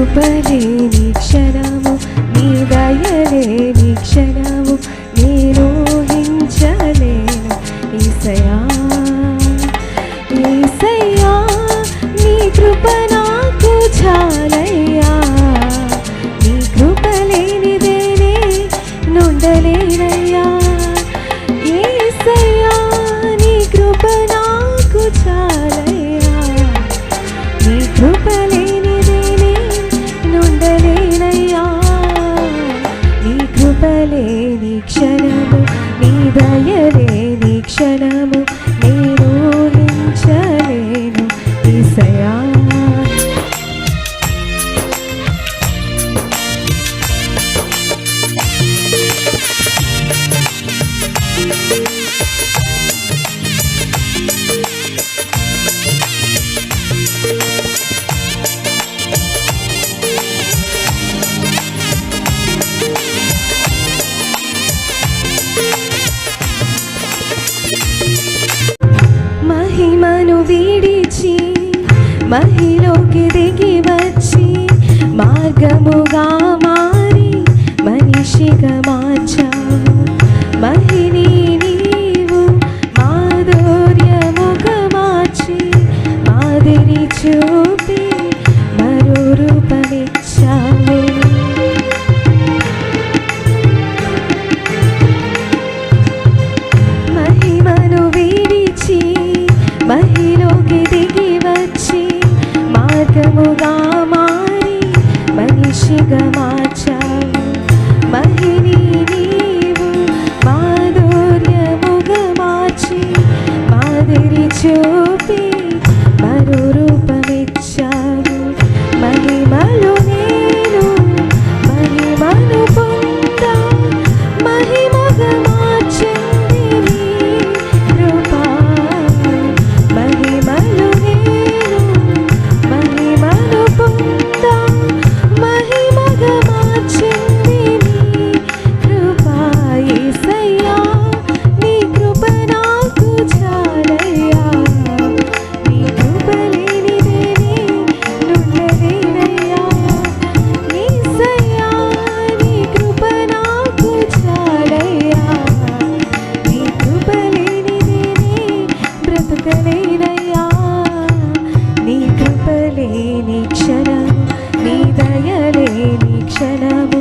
కృపలేని క్షణము, నీ దయలేని క్షణము నేను ఊహించలేను. యేసయ్యా యేసయ్యా నీ కృప నాకు చాలయ్యా, నీ కృప లేనిదేనే నుండలేనయ్యా. యేసయ్యా నీ కృప నాకు చాలయ్యా, నీ కృప లేనిదేనే నుండలేనయ్యా. నీ కృప లేని క్షణము, నీ దయలేని క్షణము నేను ఊహించలేను. యేసయ్యా మహిమను విడిచి మహిలోకి దిగి వచ్చి మార్గముగా మారి మనిషిగా మార్చావు. మహిని నీవు మాధుర్యముగా మార్చి మాదిరి చూపి మరో రూపమిచ్చావే. మహిమను విడిచి మహిలోకి దిగి వచ్చి మార్గముగా మారి మనిషిగా మార్చావు. మహిని నీవు మాధుర్యముగా మార్చి మాదిరి చూపి మరో రూపమిచ్చావు. మహిమలు నేను మహిమను పొందా, మహిమగా మార్చింది నీ కృప. మహిమలు నేను మహిమను పొందా, మహిమగా మార్చింది నీ కృప. యేసయ్యా నీ కృప నాకు చాలయ్యా, నీ కృప లేనిదేనే నుండలేనయ్యా. యేసయ్యా నీ కృప నాకు చాలయ్యా, నీ కృప లేనిదేనే బ్రతుకలేనయ్యా. నీ కృప లేని క్షణము, నీ దయ లేని క్షణము